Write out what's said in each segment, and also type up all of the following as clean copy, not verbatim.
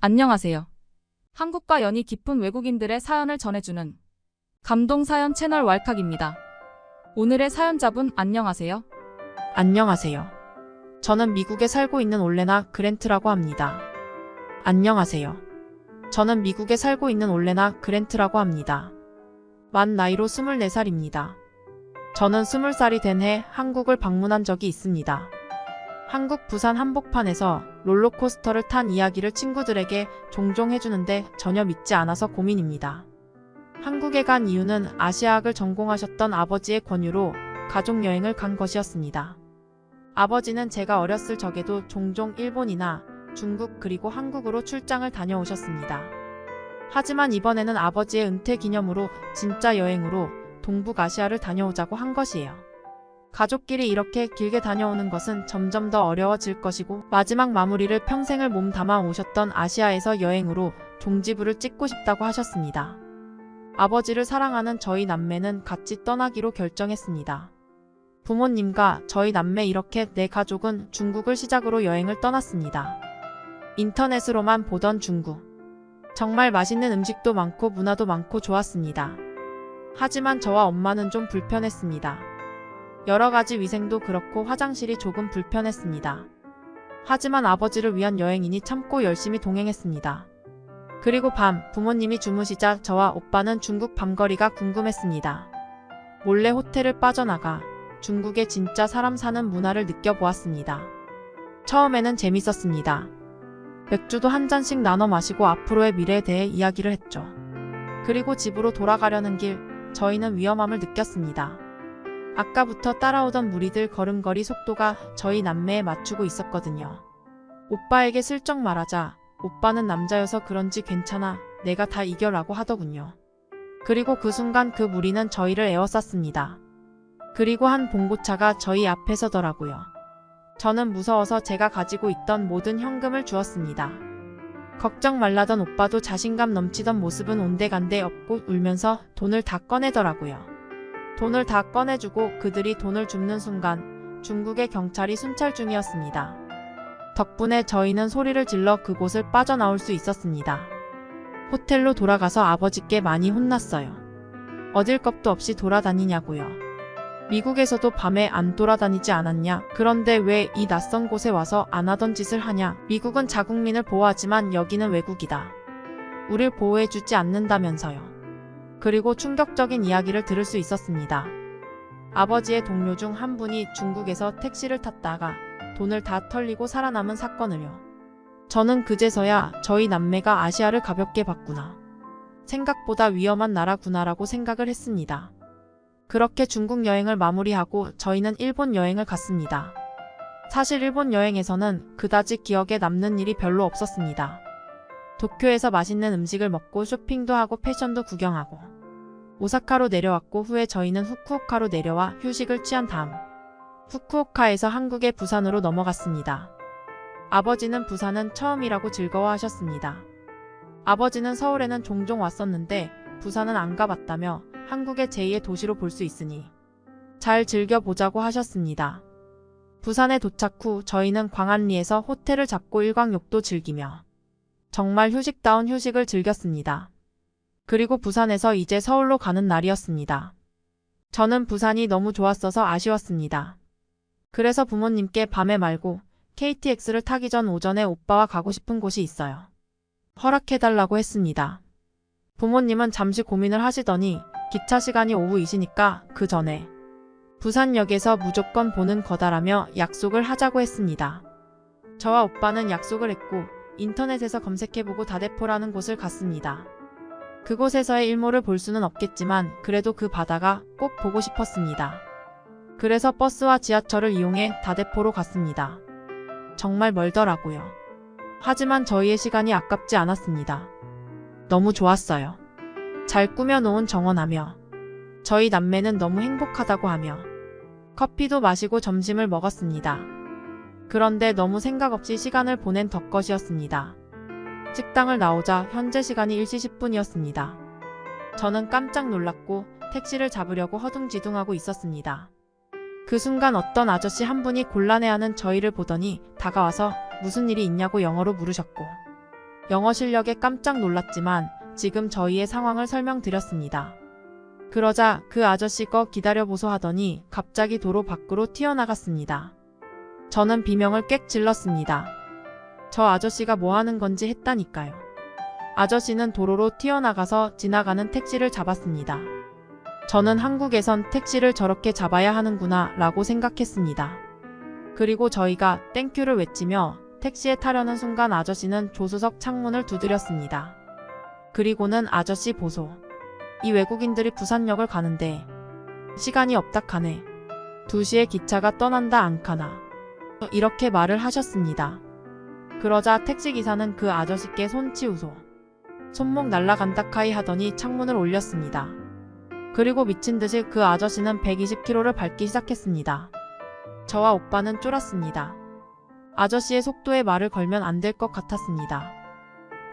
안녕하세요. 한국과 연이 깊은 외국인들의 사연을 전해주는 감동사연 채널 왈칵입니다. 오늘의 사연자분 안녕하세요. 안녕하세요. 저는 미국에 살고 있는 올레나 그랜트라고 합니다. 안녕하세요. 저는 미국에 살고 있는 올레나 그랜트라고 합니다. 만 나이로 24살입니다. 저는 20살이 된 해 한국을 방문한 적이 있습니다. 한국 부산 한복판에서 롤러코스터를 탄 이야기를 친구들에게 종종 해주는데 전혀 믿지 않아서 고민입니다. 한국에 간 이유는 아시아학을 전공하셨던 아버지의 권유로 가족여행을 간 것이었습니다. 아버지는 제가 어렸을 적에도 종종 일본이나 중국 그리고 한국으로 출장을 다녀오셨습니다. 하지만 이번에는 아버지의 은퇴 기념으로 진짜 여행으로 동북아시아를 다녀오자고 한 것이에요. 가족끼리 이렇게 길게 다녀오는 것은 점점 더 어려워질 것이고 마지막 마무리를 평생을 몸담아 오셨던 아시아에서 여행으로 종지부를 찍고 싶다고 하셨습니다. 아버지를 사랑하는 저희 남매는 같이 떠나기로 결정했습니다. 부모님과 저희 남매 이렇게 네 가족은 중국을 시작으로 여행을 떠났습니다. 인터넷으로만 보던 중국. 정말 맛있는 음식도 많고 문화도 많고 좋았습니다. 하지만 저와 엄마는 좀 불편했습니다. 여러 가지 위생도 그렇고 화장실이 조금 불편했습니다. 하지만 아버지를 위한 여행이니 참고 열심히 동행했습니다. 그리고 밤 부모님이 주무시자 저와 오빠는 중국 밤거리가 궁금했습니다. 몰래 호텔을 빠져나가 중국의 진짜 사람 사는 문화를 느껴보았습니다. 처음에는 재밌었습니다. 맥주도 한 잔씩 나눠 마시고 앞으로의 미래에 대해 이야기를 했죠. 그리고 집으로 돌아가려는 길 저희는 위험함을 느꼈습니다. 아까부터 따라오던 무리들 걸음걸이 속도가 저희 남매에 맞추고 있었거든요. 오빠에게 슬쩍 말하자 오빠는 남자여서 그런지 괜찮아, 내가 다 이겨라고 하더군요. 그리고 그 순간 그 무리는 저희를 에워쌌습니다. 그리고 한 봉고차가 저희 앞에 서더라고요. 저는 무서워서 제가 가지고 있던 모든 현금을 주었습니다. 걱정 말라던 오빠도 자신감 넘치던 모습은 온데간데 없고 울면서 돈을 다 꺼내더라고요. 돈을 다 꺼내주고 그들이 돈을 줍는 순간 중국의 경찰이 순찰 중이었습니다. 덕분에 저희는 소리를 질러 그곳을 빠져나올 수 있었습니다. 호텔로 돌아가서 아버지께 많이 혼났어요. 어딜 겁도 없이 돌아다니냐고요. 미국에서도 밤에 안 돌아다니지 않았냐? 그런데 왜 이 낯선 곳에 와서 안 하던 짓을 하냐? 미국은 자국민을 보호하지만 여기는 외국이다. 우릴 보호해주지 않는다면서요. 그리고 충격적인 이야기를 들을 수 있었습니다. 아버지의 동료 중 한 분이 중국에서 택시를 탔다가 돈을 다 털리고 살아남은 사건을요. 저는 그제서야 저희 남매가 아시아를 가볍게 봤구나. 생각보다 위험한 나라구나라고 생각을 했습니다. 그렇게 중국 여행을 마무리하고 저희는 일본 여행을 갔습니다. 사실 일본 여행에서는 그다지 기억에 남는 일이 별로 없었습니다. 도쿄에서 맛있는 음식을 먹고 쇼핑도 하고 패션도 구경하고 오사카로 내려왔고 후에 저희는 후쿠오카로 내려와 휴식을 취한 다음 후쿠오카에서 한국의 부산으로 넘어갔습니다. 아버지는 부산은 처음이라고 즐거워하셨습니다. 아버지는 서울에는 종종 왔었는데 부산은 안 가봤다며 한국의 제2의 도시로 볼 수 있으니 잘 즐겨보자고 하셨습니다. 부산에 도착 후 저희는 광안리에서 호텔을 잡고 일광욕도 즐기며 정말 휴식다운 휴식을 즐겼습니다. 그리고 부산에서 이제 서울로 가는 날이었습니다. 저는 부산이 너무 좋았어서 아쉬웠습니다. 그래서 부모님께 밤에 말고 KTX를 타기 전 오전에 오빠와 가고 싶은 곳이 있어요. 허락해달라고 했습니다. 부모님은 잠시 고민을 하시더니 기차 시간이 오후 2시니까 그 전에 부산역에서 무조건 보는 거다라며 약속을 하자고 했습니다. 저와 오빠는 약속을 했고 인터넷에서 검색해보고 다대포라는 곳을 갔습니다. 그곳에서의 일몰을 볼 수는 없겠지만 그래도 그 바다가 꼭 보고 싶었습니다. 그래서 버스와 지하철을 이용해 다대포로 갔습니다. 정말 멀더라고요. 하지만 저희의 시간이 아깝지 않았습니다. 너무 좋았어요. 잘 꾸며놓은 정원하며 저희 남매는 너무 행복하다고 하며 커피도 마시고 점심을 먹었습니다. 그런데 너무 생각 없이 시간을 보낸 덕것이었습니다. 식당을 나오자 현재 시간이 1시 10분이었습니다. 저는 깜짝 놀랐고 택시를 잡으려고 허둥지둥하고 있었습니다. 그 순간 어떤 아저씨 한 분이 곤란해하는 저희를 보더니 다가와서 무슨 일이 있냐고 영어로 물으셨고 영어 실력에 깜짝 놀랐지만 지금 저희의 상황을 설명드렸습니다. 그러자 그 아저씨 거 기다려보소 하더니 갑자기 도로 밖으로 튀어나갔습니다. 저는 비명을 꽥 질렀습니다. 저 아저씨가 뭐 하는 건지 했다니까요. 아저씨는 도로로 튀어나가서 지나가는 택시를 잡았습니다. 저는 한국에선 택시를 저렇게 잡아야 하는구나 라고 생각했습니다. 그리고 저희가 땡큐를 외치며 택시에 타려는 순간 아저씨는 조수석 창문을 두드렸습니다. 그리고는 아저씨 보소. 이 외국인들이 부산역을 가는데 시간이 없다 카네. 2시에 기차가 떠난다 안 카나. 이렇게 말을 하셨습니다. 그러자 택시기사는 그 아저씨께 손 치우소. 손목 날라간다 카이 하더니 창문을 올렸습니다. 그리고 미친듯이 그 아저씨는 120km를 밟기 시작했습니다. 저와 오빠는 쫄았습니다. 아저씨의 속도에 말을 걸면 안 될 것 같았습니다.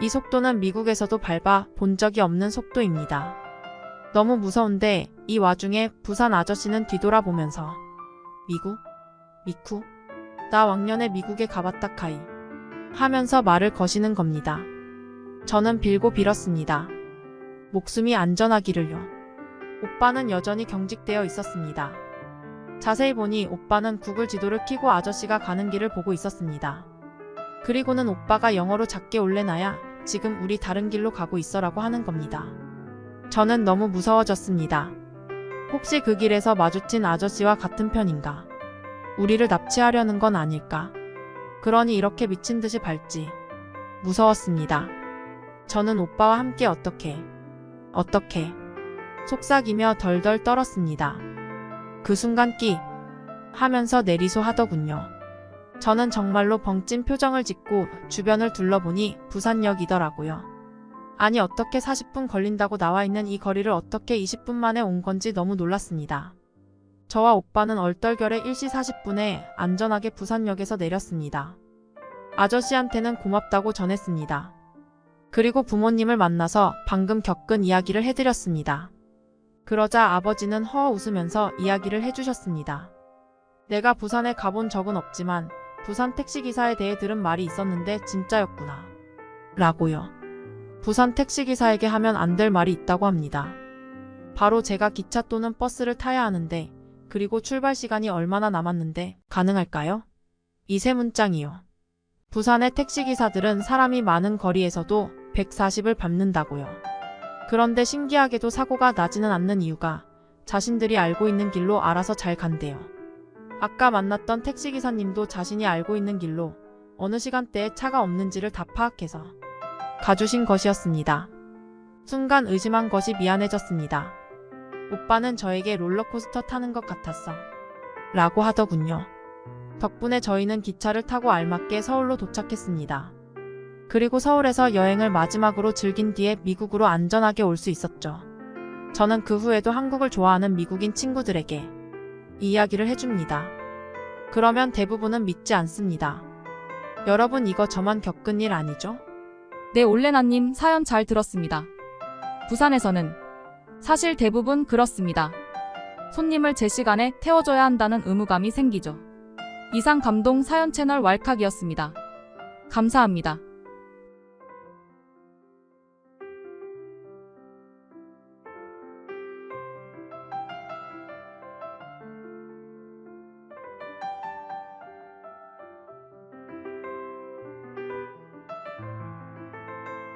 이 속도는 미국에서도 밟아 본 적이 없는 속도입니다. 너무 무서운데 이 와중에 부산 아저씨는 뒤돌아보면서 미국? 미쿠? 나 왕년에 미국에 가봤다 카이 하면서 말을 거시는 겁니다. 저는 빌고 빌었습니다. 목숨이 안전하기를요. 오빠는 여전히 경직되어 있었습니다. 자세히 보니 오빠는 구글 지도를 켜고 아저씨가 가는 길을 보고 있었습니다. 그리고는 오빠가 영어로 작게 올레나야 지금 우리 다른 길로 가고 있어라고 하는 겁니다. 저는 너무 무서워졌습니다. 혹시 그 길에서 마주친 아저씨와 같은 편인가? 우리를 납치하려는 건 아닐까? 그러니 이렇게 미친 듯이 밟지. 무서웠습니다. 저는 오빠와 함께 어떻게 속삭이며 덜덜 떨었습니다. 그 순간 끼 하면서 내리소 하더군요. 저는 정말로 벙찐 표정을 짓고 주변을 둘러보니 부산역이더라고요. 아니 어떻게 40분 걸린다고 나와 있는 이 거리를 어떻게 20분 만에 온 건지 너무 놀랐습니다. 저와 오빠는 얼떨결에 1시 40분에 안전하게 부산역에서 내렸습니다. 아저씨한테는 고맙다고 전했습니다. 그리고 부모님을 만나서 방금 겪은 이야기를 해드렸습니다. 그러자 아버지는 허 웃으면서 이야기를 해주셨습니다. 내가 부산에 가본 적은 없지만 부산 택시기사에 대해 들은 말이 있었는데 진짜였구나. 라고요. 부산 택시기사에게 하면 안 될 말이 있다고 합니다. 바로 제가 기차 또는 버스를 타야 하는데 그리고 출발 시간이 얼마나 남았는데 가능할까요? 이 세 문장이요. 부산의 택시기사들은 사람이 많은 거리에서도 140을 밟는다고요. 그런데 신기하게도 사고가 나지는 않는 이유가 자신들이 알고 있는 길로 알아서 잘 간대요. 아까 만났던 택시기사님도 자신이 알고 있는 길로 어느 시간대에 차가 없는지를 다 파악해서 가주신 것이었습니다. 순간 의심한 것이 미안해졌습니다. 오빠는 저에게 롤러코스터 타는 것 같았어. 라고 하더군요. 덕분에 저희는 기차를 타고 알맞게 서울로 도착했습니다. 그리고 서울에서 여행을 마지막으로 즐긴 뒤에 미국으로 안전하게 올 수 있었죠. 저는 그 후에도 한국을 좋아하는 미국인 친구들에게 이 이야기를 해줍니다. 그러면 대부분은 믿지 않습니다. 여러분 이거 저만 겪은 일 아니죠? 네, 올레나님 사연 잘 들었습니다. 부산에서는 사실 대부분 그렇습니다. 손님을 제 시간에 태워줘야 한다는 의무감이 생기죠. 이상 감동 사연 채널 왈칵이었습니다. 감사합니다.